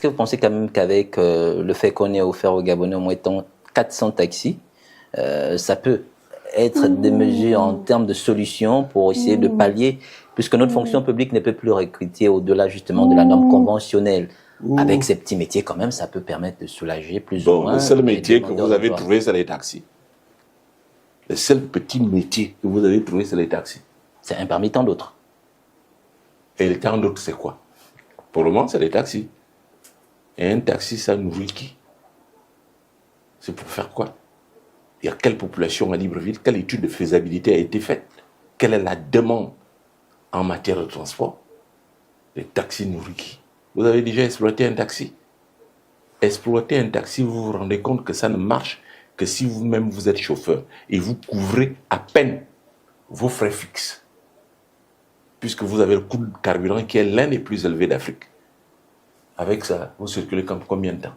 Est-ce que vous pensez quand même qu'avec le fait qu'on ait offert aux Gabonais au moins 400 taxis, ça peut être des mesures en termes de solutions pour essayer de pallier, puisque notre fonction publique ne peut plus recruter au-delà justement de la norme conventionnelle. Avec ces petits métiers quand même, ça peut permettre de soulager plus ou moins. Le seul métier que vous avez trouvé, c'est les taxis. Le seul petit métier que vous avez trouvé, c'est les taxis. C'est un parmi tant d'autres. Et le tant d'autres, c'est quoi? Pour le moment, c'est les taxis. Et un taxi, ça nourrit qui? C'est pour faire quoi? Il y a quelle population à Libreville? Quelle étude de faisabilité a été faite? Quelle est la demande en matière de transport? Les taxis nourrissent qui? Vous avez déjà exploité un taxi? Exploiter un taxi, vous vous rendez compte que ça ne marche que si vous-même vous êtes chauffeur et vous couvrez à peine vos frais fixes. Puisque vous avez le coût de carburant qui est l'un des plus élevés d'Afrique. Avec ça, vous circulez combien de temps?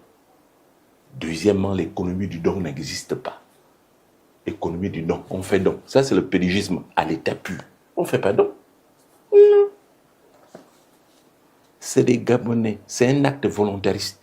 Deuxièmement, l'économie du don n'existe pas. L'économie du don, on fait don. Ça, c'est le pédigisme à l'état pur. On ne fait pas don. Non. C'est des Gabonais, c'est un acte volontariste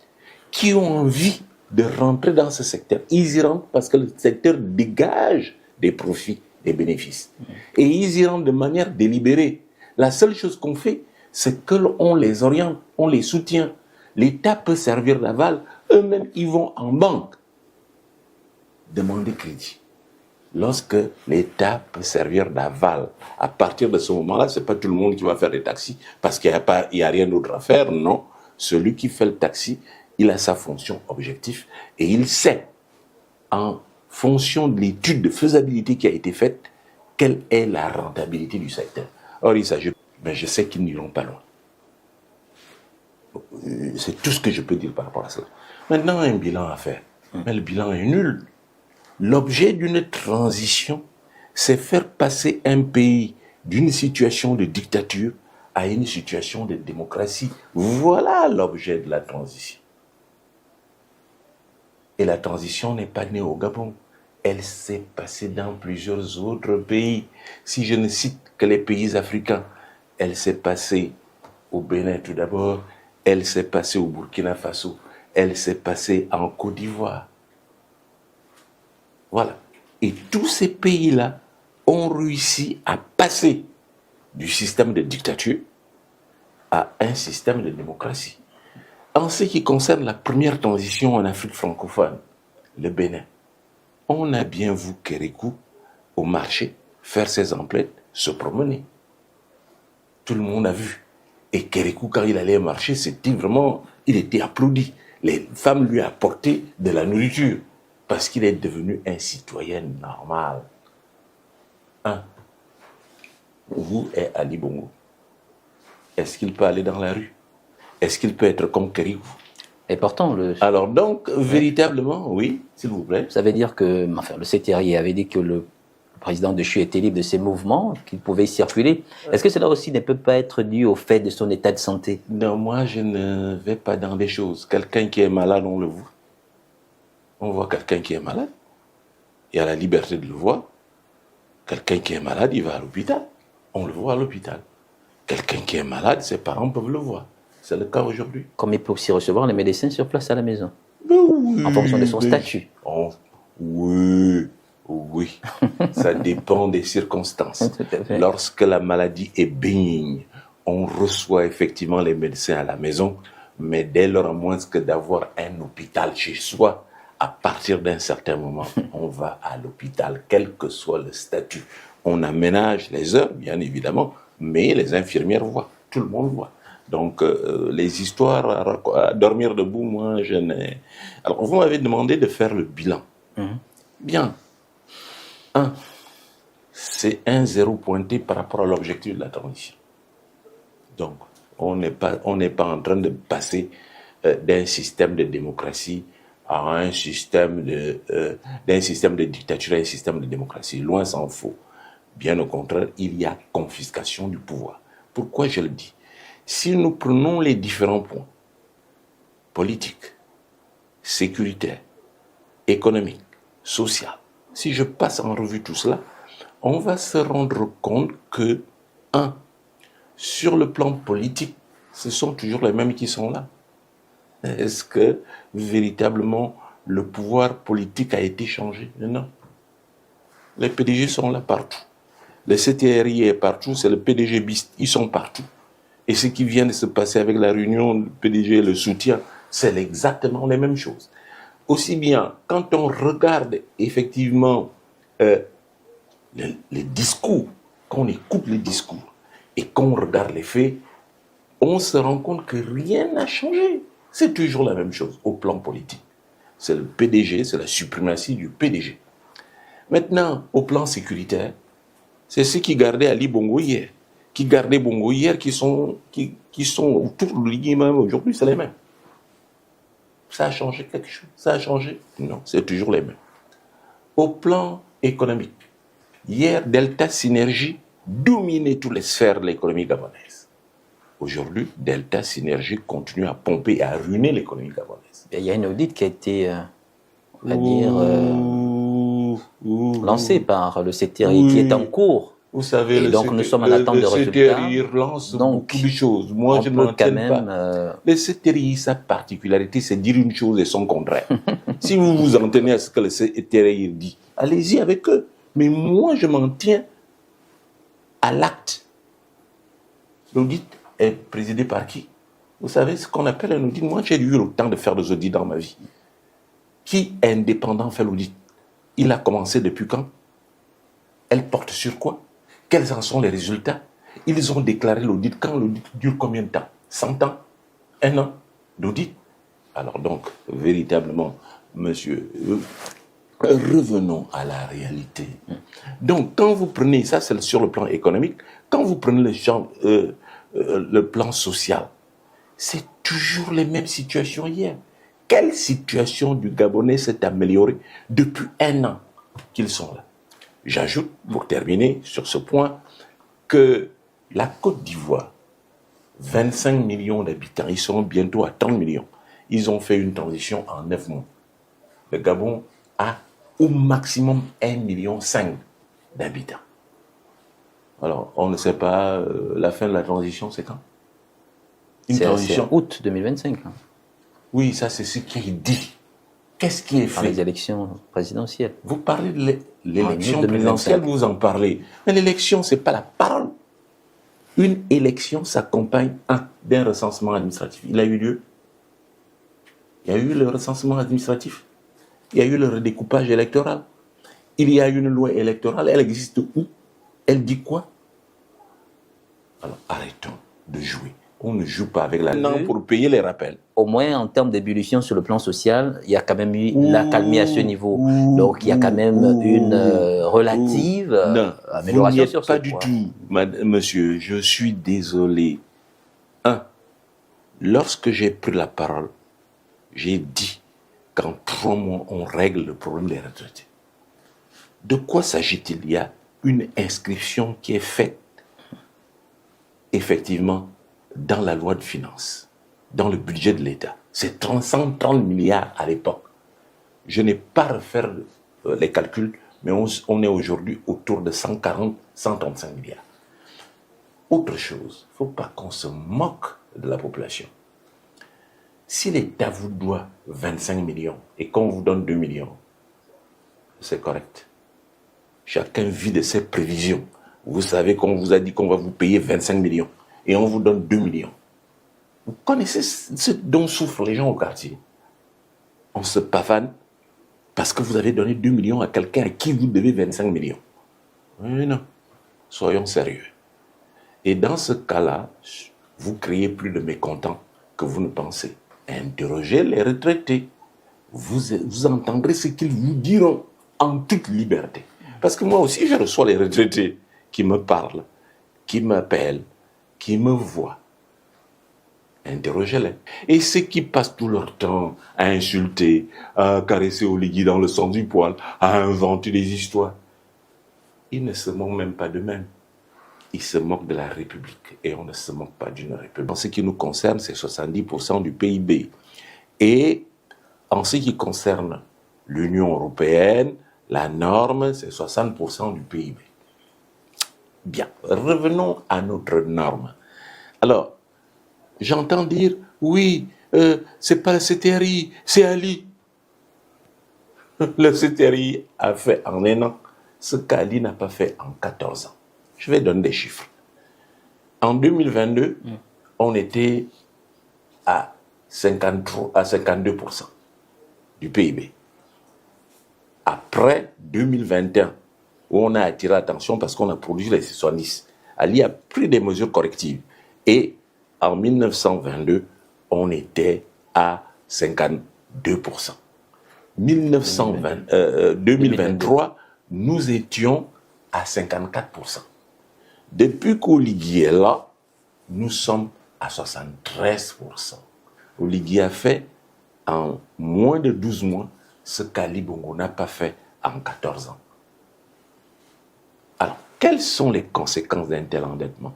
qui ont envie de rentrer dans ce secteur. Ils y rentrent parce que le secteur dégage des profits, des bénéfices. Et ils y rentrent de manière délibérée. La seule chose qu'on fait, c'est qu'on les oriente, on les soutient. L'État peut servir d'aval. Eux-mêmes, ils vont en banque demander crédit. Lorsque l'État peut servir d'aval, à partir de ce moment-là, ce n'est pas tout le monde qui va faire des taxis parce qu'il n'y a rien d'autre à faire. Non, celui qui fait le taxi, il a sa fonction objective et il sait, en fonction de l'étude de faisabilité qui a été faite, quelle est la rentabilité du secteur. Or, il s'agit, mais je sais qu'ils n'iront pas loin. C'est tout ce que je peux dire par rapport à cela. Maintenant, un bilan à faire. Mais le bilan est nul. L'objet d'une transition, c'est faire passer un pays d'une situation de dictature à une situation de démocratie. Voilà l'objet de la transition. Et la transition n'est pas née au Gabon. Elle s'est passée dans plusieurs autres pays. Si je ne cite que les pays africains, elle s'est passée au Bénin tout d'abord, elle s'est passée au Burkina Faso, elle s'est passée en Côte d'Ivoire. Voilà. Et tous ces pays-là ont réussi à passer du système de dictature à un système de démocratie. En ce qui concerne la première transition en Afrique francophone, le Bénin, on a bien vu Kérékou au marché faire ses emplettes, se promener. Tout le monde a vu. Et Kérékou, quand il allait marcher, c'était vraiment, il était applaudi. Les femmes lui apportaient de la nourriture parce qu'il est devenu un citoyen normal. Où est Ali Bongo? Est-ce qu'il peut aller dans la rue? Est-ce qu'il peut être comme Kérékou? Et pourtant, alors donc, véritablement, oui, s'il vous plaît. Ça veut dire que, enfin, le CTRI avait dit que le président de CHU était libre de ses mouvements, qu'il pouvait circuler. Est-ce que cela aussi ne peut pas être dû au fait de son état de santé? Non, moi, je ne vais pas dans des choses. Quelqu'un qui est malade, on le voit. On voit quelqu'un qui est malade. Il a la liberté de le voir. Quelqu'un qui est malade, il va à l'hôpital. On le voit à l'hôpital. Quelqu'un qui est malade, ses parents peuvent le voir. C'est le cas aujourd'hui. Comme il peut aussi recevoir les médecins sur place à la maison. Oui, en fonction de son statut. Oui. Ça dépend des circonstances. Lorsque la maladie est bénigne, on reçoit effectivement les médecins à la maison, mais dès lors, à moins que d'avoir un hôpital chez soi, à partir d'un certain moment, on va à l'hôpital, quel que soit le statut. On aménage les heures, bien évidemment, mais les infirmières voient, tout le monde voit. Donc, les histoires à dormir debout, moi, je n'ai... Alors, vous m'avez demandé de faire le bilan. Bien. C'est un zéro pointé par rapport à l'objectif de la transition. Donc, on n'est pas en train de passer d'un système de démocratie à un système d'un système de dictature à un système de démocratie. Loin s'en faut. Bien au contraire, il y a confiscation du pouvoir. Pourquoi je le dis? Si nous prenons les différents points, politiques, sécuritaires, économiques, sociaux, si je passe en revue tout cela, on va se rendre compte que, sur le plan politique, ce sont toujours les mêmes qui sont là. Est-ce que véritablement le pouvoir politique a été changé? Non. Les PDG sont là partout. Le CTRI est partout, c'est le PDG BIST, ils sont partout. Et ce qui vient de se passer avec la réunion du PDG et le soutien, c'est exactement les mêmes choses. Aussi bien, quand on regarde effectivement les discours, qu'on écoute les discours et qu'on regarde les faits, on se rend compte que rien n'a changé. C'est toujours la même chose au plan politique. C'est le PDG, c'est la suprématie du PDG. Maintenant, au plan sécuritaire, c'est ceux qui gardaient Ali Bongo hier, qui gardaient Bongo hier, qui sont autour de lui même aujourd'hui, c'est les mêmes. Ça a changé quelque chose? Ça a changé? Non, c'est toujours les mêmes. Au plan économique, hier, Delta Synergie dominait toutes les sphères de l'économie gabonaise. Aujourd'hui, Delta Synergie continue à pomper et à ruiner l'économie gabonaise. Il y a une audit qui a été, on va dire, lancée par le CTRI, qui est en cours. Vous savez, donc nous sommes en attente de résultats. Le CTRI relance beaucoup de choses. Moi, je ne quand même, pas. Le CTRI, sa particularité, c'est dire une chose et son contraire. Si vous vous en tenez à ce que le CTRI dit, allez-y avec eux. Mais moi, je m'en tiens à l'acte. L'audit est présidé par qui? Vous savez ce qu'on appelle un audit? Moi, j'ai eu le temps de faire des audits dans ma vie. Qui indépendant fait l'audit? Il a commencé depuis quand? Elle porte sur quoi? Quels en sont les résultats? Ils ont déclaré l'audit quand? L'audit dure combien de temps? 100 ans? 1 an d'audit? Alors donc, véritablement, monsieur, revenons à la réalité. Donc, quand vous prenez, ça c'est sur le plan économique, quand vous prenez le plan social, c'est toujours les mêmes situations hier. Quelle situation du Gabonais s'est améliorée depuis 1 an qu'ils sont là? J'ajoute, pour terminer sur ce point, que la Côte d'Ivoire, 25 millions d'habitants, ils seront bientôt à 30 millions. Ils ont fait une transition en 9 mois. Le Gabon a au maximum 1,5 million d'habitants. Alors, on ne sait pas, la fin de la transition, c'est quand? C'est août 2025. Hein. Oui, ça c'est ce qui est dit. Qu'est-ce qui est fait? Les élections présidentielles. Vous parlez de l'élection présidentielle, vous en parlez. Mais l'élection, ce n'est pas la parole. Une élection s'accompagne d'un recensement administratif. Il a eu lieu. Il y a eu le recensement administratif. Il y a eu le redécoupage électoral. Il y a une loi électorale. Elle existe où? Elle dit quoi? Alors arrêtons de jouer. On ne joue pas avec la langue pour payer les rappels. Au moins, en termes d'ébullition sur le plan social, il y a quand même eu la calmie à ce niveau. Donc, il y a quand même une relative amélioration sur ce point. Pas du tout, monsieur. Je suis désolé. Lorsque j'ai pris la parole, j'ai dit qu'en 3 mois, on règle le problème des retraités. De quoi s'agit-il? Il y a une inscription qui est faite, effectivement, dans la loi de finances, dans le budget de l'État. C'est 130 milliards à l'époque. Je n'ai pas refait les calculs, mais on est aujourd'hui autour de 140, 135 milliards. Autre chose, il ne faut pas qu'on se moque de la population. Si l'État vous doit 25 millions et qu'on vous donne 2 millions, c'est correct. Chacun vit de ses prévisions. Vous savez qu'on vous a dit qu'on va vous payer 25 millions. Et on vous donne 2 millions. Vous connaissez ce dont souffrent les gens au quartier. On se pavane parce que vous avez donné 2 millions à quelqu'un à qui vous devez 25 millions. Mais non, soyons sérieux. Et dans ce cas-là, vous créez plus de mécontents que vous ne pensez. Interrogez les retraités. Vous entendrez ce qu'ils vous diront en toute liberté. Parce que moi aussi, je reçois les retraités qui me parlent, qui m'appellent, qui me voient. Interrogez-les. Et ceux qui passent tout leur temps à insulter, à caresser Oligui dans le sens du poil, à inventer des histoires, ils ne se moquent même pas d'eux-mêmes. Ils se moquent de la République. Et on ne se moque pas d'une République. En ce qui nous concerne, c'est 70% du PIB. Et en ce qui concerne l'Union européenne, la norme, c'est 60% du PIB. Bien, revenons à notre norme. Alors, j'entends dire, oui, c'est pas le CTRI, c'est Ali. Le CTRI a fait en 1 an ce qu'Ali n'a pas fait en 14 ans. Je vais donner des chiffres. En 2022, on était à 52% du PIB. Après 2021, où on a attiré l'attention parce qu'on a produit les 70, Ali a pris des mesures correctives. Et en 1922, on était à 52%. 2023, nous étions à 54%. Depuis qu'Oligui est là, nous sommes à 73%. Oligui a fait en moins de 12 mois ce qu'Ali Bongo n'a pas fait en 14 ans. Alors, quelles sont les conséquences d'un tel endettement?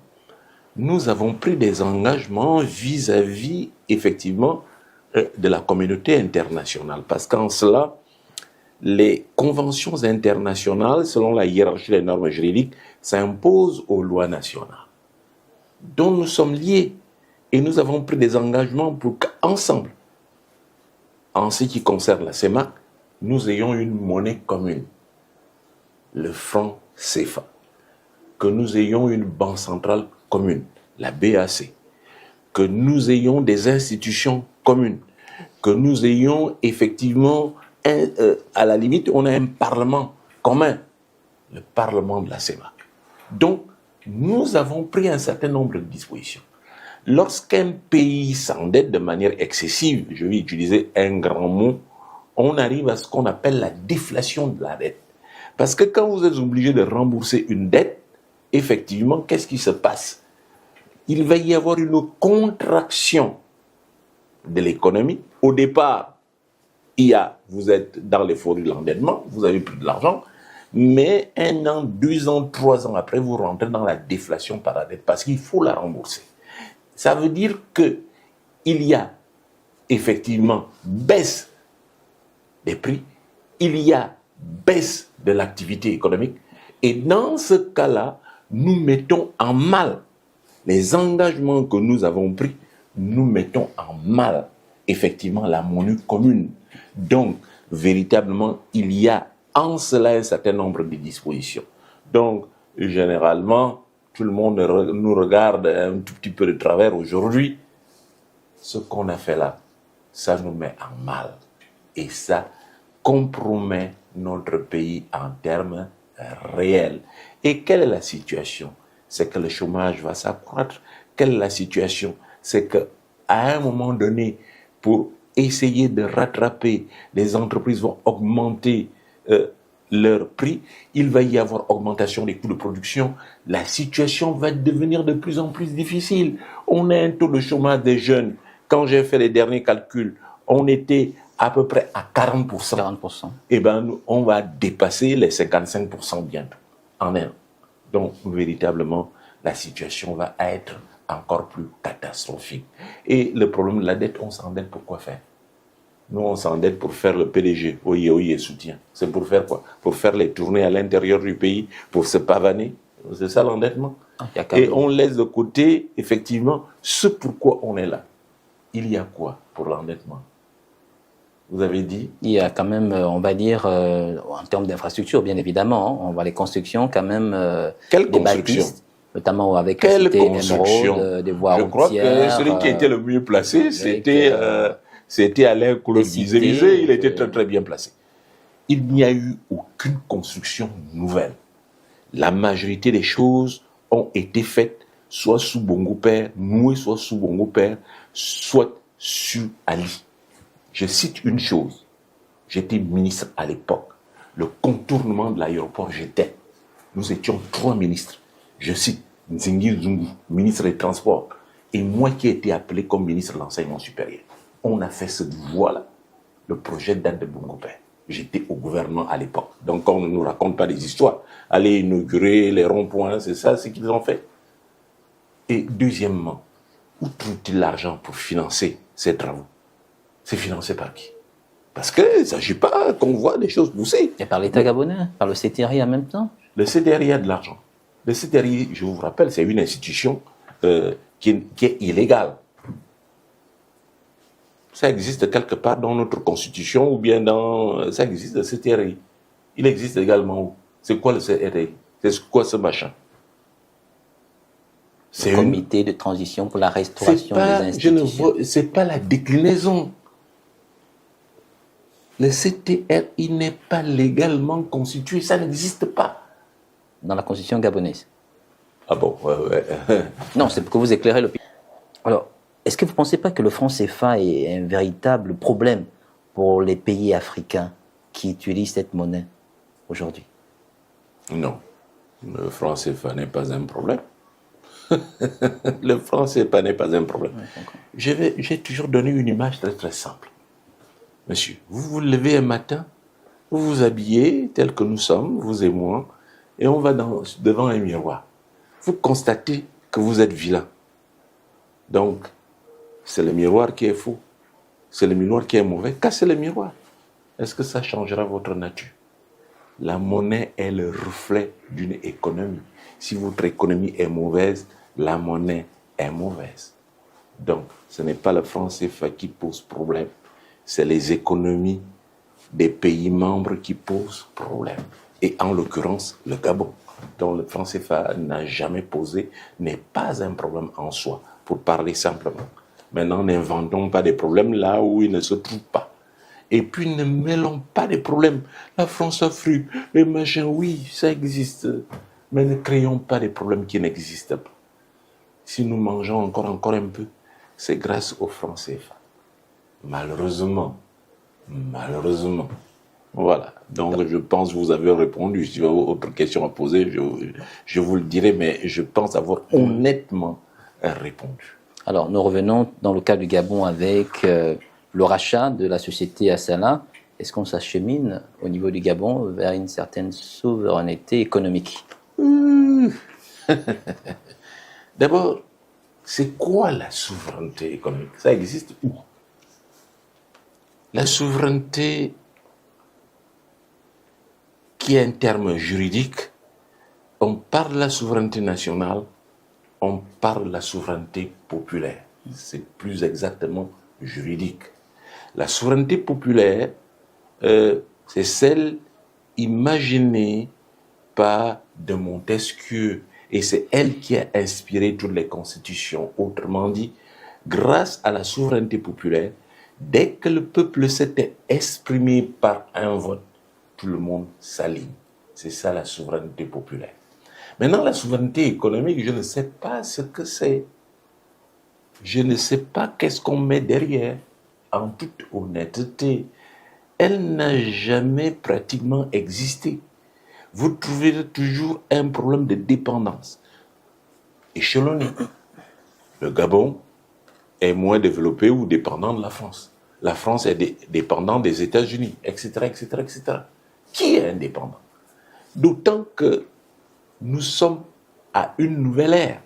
Nous avons pris des engagements vis-à-vis, effectivement, de la communauté internationale. Parce qu'en cela, les conventions internationales, selon la hiérarchie des normes juridiques, s'imposent aux lois nationales, dont nous sommes liés. Et nous avons pris des engagements pour qu'ensemble, en ce qui concerne la CEMAC, nous ayons une monnaie commune, le franc CFA, que nous ayons une banque centrale commune, la BAC, que nous ayons des institutions communes, que nous ayons effectivement, à la limite, on a un parlement commun, le parlement de la CEMAC. Donc, nous avons pris un certain nombre de dispositions. Lorsqu'un pays s'endette de manière excessive, je vais utiliser un grand mot, on arrive à ce qu'on appelle la déflation de la dette. Parce que quand vous êtes obligé de rembourser une dette, effectivement, qu'est-ce qui se passe? Il va y avoir une contraction de l'économie. Au départ, vous êtes dans l'euphorie de l'endettement, vous avez plus de l'argent, mais 1 an, 2 ans, 3 ans après, vous rentrez dans la déflation par la dette parce qu'il faut la rembourser. Ça veut dire qu'il y a effectivement baisse des prix, il y a baisse de l'activité économique, et dans ce cas-là, nous mettons en mal les engagements que nous avons pris, nous mettons en mal effectivement la monnaie commune. Donc, véritablement, il y a en cela un certain nombre de dispositions. Donc, généralement, tout le monde nous regarde un tout petit peu de travers aujourd'hui. Ce qu'on a fait là, ça nous met en mal. Et ça compromet notre pays en termes réels. Et quelle est la situation? C'est que le chômage va s'accroître. Quelle est la situation? C'est qu'à un moment donné, pour essayer de rattraper, les entreprises vont augmenter leur prix, il va y avoir augmentation des coûts de production, la situation va devenir de plus en plus difficile. On a un taux de chômage des jeunes. Quand j'ai fait les derniers calculs, on était à peu près à 40%. 40%. Eh bien, on va dépasser les 55% bientôt, en un an. Donc, véritablement, la situation va être encore plus catastrophique. Et le problème de la dette, on s'endette pour quoi faire? Nous, on s'endette pour faire le PDG, oye, soutien. C'est pour faire quoi? Pour faire les tournées à l'intérieur du pays, pour se pavaner. C'est ça l'endettement. Et on laisse de côté, effectivement, ce pourquoi on est là. Il y a quoi pour l'endettement? Vous avez dit? Il y a quand même, on va dire, en termes d'infrastructures, bien évidemment, on voit les constructions quand même. Quelle des construction? bâtisses, notamment avec quelle construction? des voies routières. Je crois que celui qui était le mieux placé, c'était Alain Coulomb-Bizet. Il était très très bien placé. Il n'y a eu aucune construction nouvelle. La majorité des choses ont été faites soit sous Bongo Père, nouées soit sous Bongo Père, soit sous Ali. Je cite une chose. J'étais ministre à l'époque. Le contournement de l'aéroport, nous étions 3 ministres. Je cite Nzingi Zungu, ministre des Transports, et moi qui ai été appelé comme ministre de l'Enseignement supérieur. On a fait cette voie-là. Le projet date de Bongo Père. J'étais au gouvernement à l'époque. Donc on ne nous raconte pas des histoires. Aller inaugurer les ronds-points, c'est ça ce qu'ils ont fait. Et deuxièmement, où trouve-t-il l'argent pour financer ces travaux? C'est financé par qui? Parce qu'il ne s'agit pas qu'on voit des choses pousser. Et par l'État gabonais, par le CTRI en même temps? Le CTRI a de l'argent. Le CTRI, je vous rappelle, c'est une institution qui est illégale. Ça existe quelque part dans notre constitution ou bien dans... Ça existe, le CTRI. Il existe également où? C'est quoi le CTRI? C'est quoi ce machin? Le comité de transition pour la restauration des institutions. C'est pas la déclinaison. Le CTRI n'est pas légalement constitué, ça n'existe pas. Dans la constitution gabonaise. Ah bon, ouais. Non, c'est pour que vous éclairez l'opinion. Alors, est-ce que vous ne pensez pas que le franc CFA est un véritable problème pour les pays africains qui utilisent cette monnaie aujourd'hui? Non, le franc CFA n'est pas un problème. Le franc CFA n'est pas un problème. Ouais, j'ai toujours donné une image très très simple. Monsieur, vous vous levez un matin, vous vous habillez tel que nous sommes, vous et moi, et on va devant un miroir. Vous constatez que vous êtes vilain. Donc, c'est le miroir qui est faux. C'est le miroir qui est mauvais. Cassez le miroir. Est-ce que ça changera votre nature? La monnaie est le reflet d'une économie. Si votre économie est mauvaise, la monnaie est mauvaise. Donc, ce n'est pas le franc CFA qui pose problème. C'est les économies des pays membres qui posent problème. Et en l'occurrence, le Gabon, dont le franc CFA n'a jamais posé, n'est pas un problème en soi, pour parler simplement. Maintenant, n'inventons pas des problèmes là où ils ne se trouvent pas. Et puis, ne mêlons pas des problèmes. La France-Afrique, les machins, oui, ça existe. Mais ne créons pas des problèmes qui n'existent pas. Si nous mangeons encore un peu, c'est grâce au franc CFA. Malheureusement. Voilà. Donc, je pense que vous avez répondu. Si vous avez autre question à poser, je vous le dirai, mais je pense avoir honnêtement répondu. Alors, nous revenons dans le cas du Gabon avec le rachat de la société Assala. Est-ce qu'on s'achemine au niveau du Gabon vers une certaine souveraineté économique? D'abord, c'est quoi la souveraineté économique? Ça existe où? La souveraineté, qui est un terme juridique, on parle de la souveraineté nationale, on parle de la souveraineté populaire. C'est plus exactement juridique. La souveraineté populaire, c'est celle imaginée par de Montesquieu, et c'est elle qui a inspiré toutes les constitutions. Autrement dit, grâce à la souveraineté populaire, dès que le peuple s'était exprimé par un vote, tout le monde s'aligne. C'est ça la souveraineté populaire. Maintenant, la souveraineté économique, je ne sais pas ce que c'est. Je ne sais pas qu'est-ce qu'on met derrière. En toute honnêteté, elle n'a jamais pratiquement existé. Vous trouverez toujours un problème de dépendance échelonné. Le Gabon est moins développé ou dépendant de la France. La France est dépendante des États-Unis, etc., etc., etc. Qui est indépendant? D'autant que nous sommes à une nouvelle ère.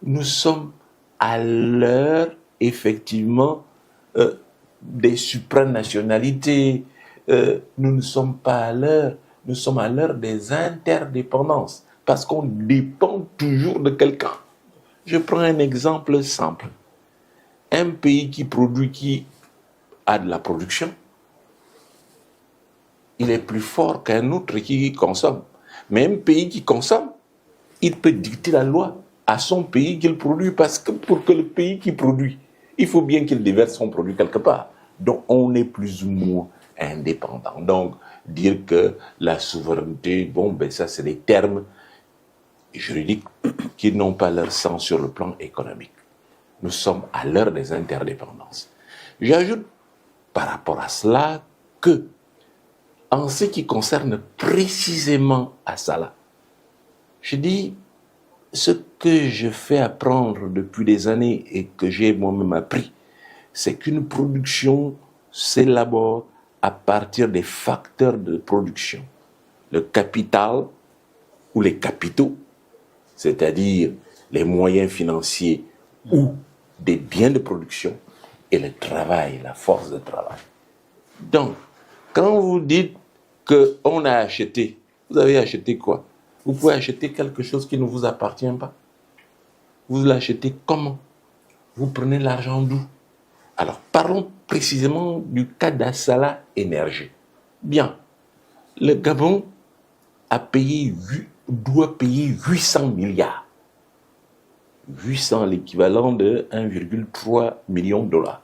Nous sommes à l'heure, effectivement, des supranationalités. Nous ne sommes pas à l'heure. Nous sommes à l'heure des interdépendances. Parce qu'on dépend toujours de quelqu'un. Je prends un exemple simple. Un pays qui produit, qui a de la production, il est plus fort qu'un autre qui consomme. Mais un pays qui consomme, il peut dicter la loi à son pays qu'il produit, parce que pour que le pays qui produit, il faut bien qu'il déverse son produit quelque part. Donc on est plus ou moins indépendant. Donc dire que la souveraineté, ça c'est des termes juridiques qui n'ont pas leur sens sur le plan économique. Nous sommes à l'heure des interdépendances. J'ajoute par rapport à cela que, en ce qui concerne précisément Assala, je dis ce que je fais apprendre depuis des années et que j'ai moi-même appris, c'est qu'une production s'élabore à partir des facteurs de production. Le capital ou les capitaux, c'est-à-dire les moyens financiers ou des biens de production, et le travail, la force de travail. Donc, quand vous dites qu'on a acheté, vous avez acheté quoi? Vous pouvez acheter quelque chose qui ne vous appartient pas. Vous l'achetez comment? Vous prenez l'argent d'où? Alors, parlons précisément du cas d'Assala Énergie. Bien, le Gabon doit payer 800 milliards. 800, l'équivalent de 1,3 million de dollars.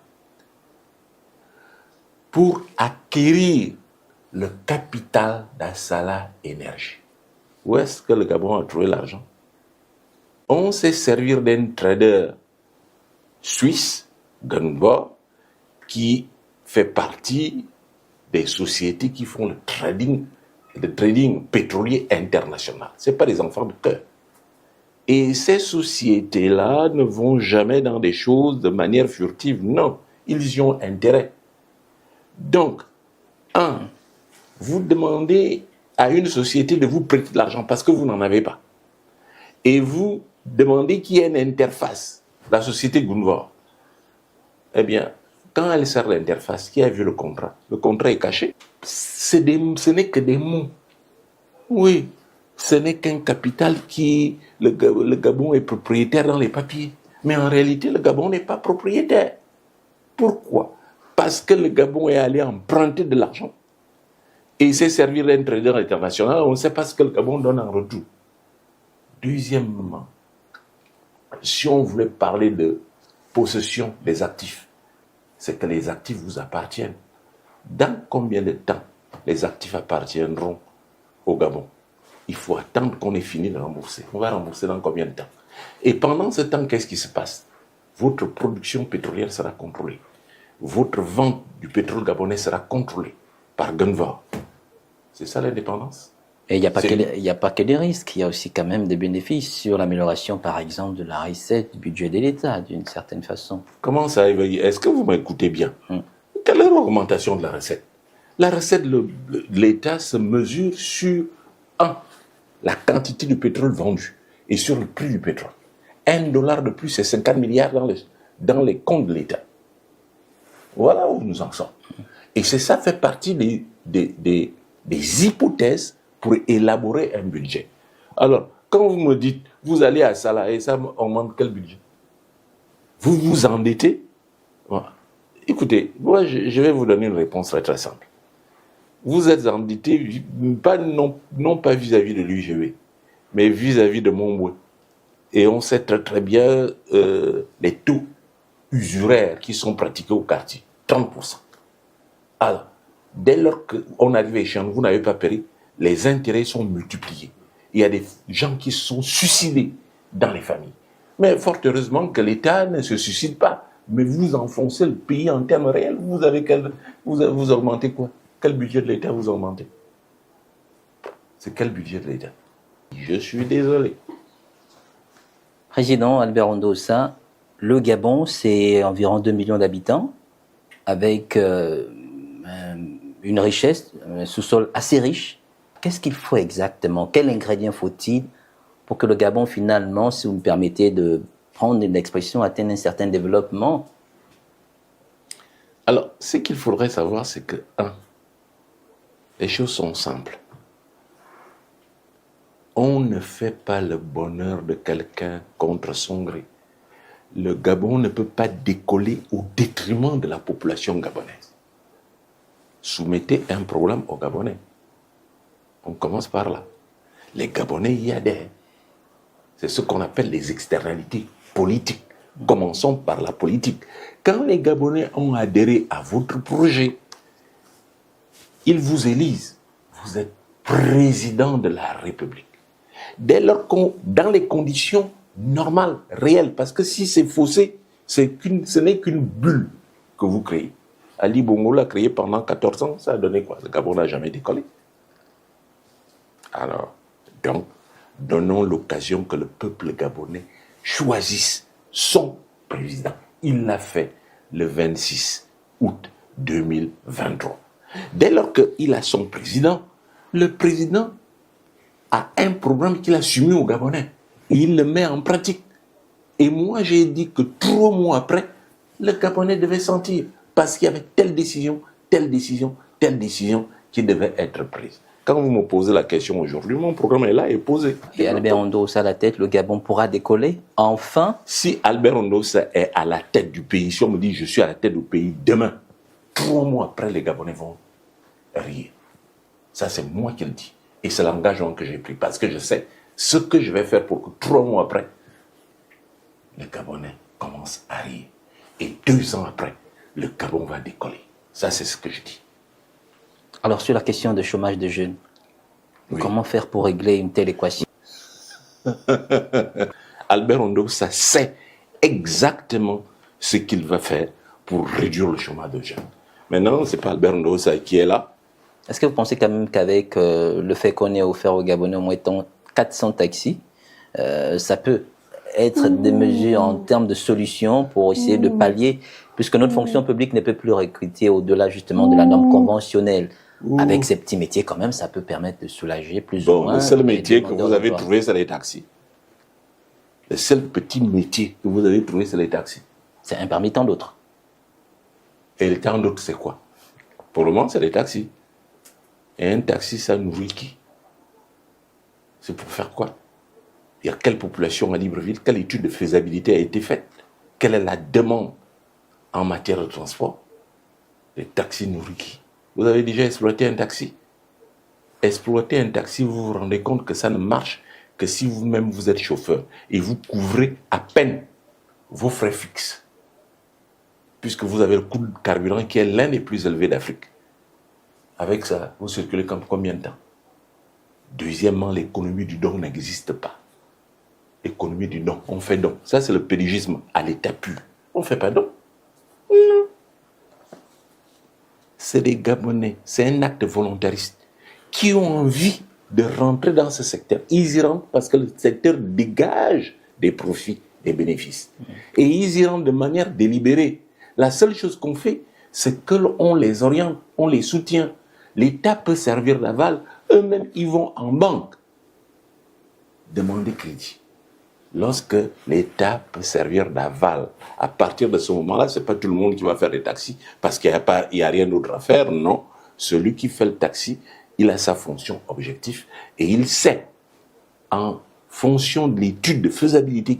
Pour acquérir le capital d'Assala Énergie. Où est-ce que le Gabon a trouvé l'argent? On s'est servi d'un trader suisse, Gunvor, qui fait partie des sociétés qui font le trading pétrolier international. Ce n'est pas des enfants de cœur. Et ces sociétés-là ne vont jamais dans des choses de manière furtive. Non, ils y ont intérêt. Donc, vous demandez à une société de vous prêter de l'argent parce que vous n'en avez pas. Et vous demandez qu'il y ait une interface, la société Gunvor. Eh bien, quand elle sert l'interface, qui a vu le contrat? Le contrat est caché. Ce n'est que des mots. Oui, ce n'est qu'un capital qui, le Gabon est propriétaire dans les papiers. Mais en réalité, le Gabon n'est pas propriétaire. Pourquoi? Parce que le Gabon est allé emprunter de l'argent. Et il s'est servi d'un trader international, on ne sait pas ce que le Gabon donne en retour. Deuxièmement, si on voulait parler de possession des actifs, c'est que les actifs vous appartiennent. Dans combien de temps les actifs appartiendront au Gabon? Il faut attendre qu'on ait fini de rembourser. On va rembourser dans combien de temps? Et pendant ce temps, qu'est-ce qui se passe? Votre production pétrolière sera contrôlée. Votre vente du pétrole gabonais sera contrôlée par Gunvor. C'est ça l'indépendance. Et il n'y a pas que des risques, il y a aussi quand même des bénéfices sur l'amélioration, par exemple, de la recette du budget de l'État, d'une certaine façon. Comment ça éveille? Est-ce que vous m'écoutez bien? Quelle est l'augmentation de la recette? La recette de l'État se mesure sur la quantité de pétrole vendu et sur le prix du pétrole. $1 de plus, c'est 50 milliards dans les comptes de l'État. Voilà où nous en sommes. Et ça fait partie des hypothèses pour élaborer un budget. Alors, quand vous me dites, vous allez à Salah et ça augmente quel budget? Vous vous endettez? Voilà. Écoutez, moi je vais vous donner une réponse très très simple. Vous êtes endetté, non pas vis-à-vis de l'UGV, mais vis-à-vis de Montboué. Et on sait très très bien les taux usuraires qui sont pratiqués au quartier, 30%. Alors, dès lors qu'on arrive à échéance, vous n'avez pas péri, les intérêts sont multipliés. Il y a des gens qui se sont suicidés dans les familles. Mais fort heureusement que l'État ne se suicide pas. Mais vous enfoncez le pays en termes réels. Vous augmentez quoi? Quel budget de l'État vous augmentez? C'est quel budget de l'État? Je suis désolé. Président Albert Ondossa, le Gabon, c'est environ 2 millions d'habitants, avec une richesse, un sous-sol assez riche. Qu'est-ce qu'il faut exactement? Quel ingrédient faut-il pour que le Gabon, finalement, si vous me permettez de prendre une expression, atteigne un certain développement? Alors, ce qu'il faudrait savoir, c'est que, les choses sont simples. On ne fait pas le bonheur de quelqu'un contre son gré. Le Gabon ne peut pas décoller au détriment de la population gabonaise. Soumettez un problème aux Gabonais. On commence par là. Les Gabonais y adhèrent. C'est ce qu'on appelle les externalités politiques. Commençons par la politique. Quand les Gabonais ont adhéré à votre projet, ils vous élisent. Vous êtes président de la République. Dès lors dans les conditions normales, réelles, parce que si c'est faussé, ce n'est qu'une bulle que vous créez. Ali Bongo l'a créé pendant 14 ans, ça a donné quoi? Le Gabon n'a jamais décollé. Alors, donc, donnons l'occasion que le peuple gabonais choisisse son président. Il l'a fait le 26 août 2023. Dès lors qu'il a son président, le président a un programme qu'il a soumis aux Gabonais. Et il le met en pratique. Et moi, j'ai dit que 3 mois après, le Gabonais devait sentir. Parce qu'il y avait telle décision qui devait être prise. Quand vous me posez la question aujourd'hui, mon programme est là et posé. Et Albert Ondossa à la tête, le Gabon pourra décoller enfin? Si Albert Ondossa est à la tête du pays, si on me dit je suis à la tête du pays demain, 3 mois après, les Gabonais vont rire. Ça, c'est moi qui le dis. Et c'est l'engagement que j'ai pris. Parce que je sais ce que je vais faire pour que 3 mois après, les Gabonais commencent à rire. Et 2 ans après, le Gabon va décoller. Ça, c'est ce que je dis. Alors, sur la question de chômage de jeunes, Oui. comment faire pour régler une telle équation? Albert Ondossa sait exactement ce qu'il va faire pour réduire le chômage de jeunes. Maintenant, ce n'est pas Albert Ondossa qui est là. Est-ce que vous pensez quand même qu'avec le fait qu'on ait offert aux Gabonais au moins 400 taxis, ça peut être des mesures en termes de solutions pour essayer de pallier, puisque notre fonction publique ne peut plus recruter au-delà justement de la norme conventionnelle. Avec ces petits métiers, quand même, ça peut permettre de soulager plus ou moins. Le seul métier que demandeurs vous avez d'emploi. trouvé, c'est les taxis. Le seul petit métier que vous avez trouvé, c'est les taxis. C'est un parmi tant d'autres. Et le temps d'autres, c'est quoi? Pour le moment, c'est les taxis. Et un taxi, ça nourrit qui? C'est pour faire quoi? Il y a quelle population à Libreville? Quelle étude de faisabilité a été faite? Quelle est la demande en matière de transport? Les taxis nourrissent qui? Vous avez déjà exploité un taxi? Exploiter un taxi, vous vous rendez compte que ça ne marche que si vous-même vous êtes chauffeur et vous couvrez à peine vos frais fixes. Puisque vous avez le coût de carburant qui est l'un des plus élevés d'Afrique. Avec ça, vous circulez comme combien de temps? Deuxièmement, l'économie du don n'existe pas. Économie du don, on fait don. Ça, c'est le pédigisme à l'état pur. On ne fait pas don. Non. C'est des Gabonais, c'est un acte volontariste qui ont envie de rentrer dans ce secteur. Ils y rentrent parce que le secteur dégage des profits, des bénéfices. Et ils y rentrent de manière délibérée. La seule chose qu'on fait, c'est qu'on les oriente, on les soutient. L'État peut servir d'aval. Eux-mêmes, ils vont en banque demander crédit. Lorsque l'État peut servir d'aval, à partir de ce moment-là, ce n'est pas tout le monde qui va faire des taxis parce qu'il n'y a rien d'autre à faire. Non, celui qui fait le taxi, il a sa fonction objective et il sait, en fonction de l'étude de faisabilité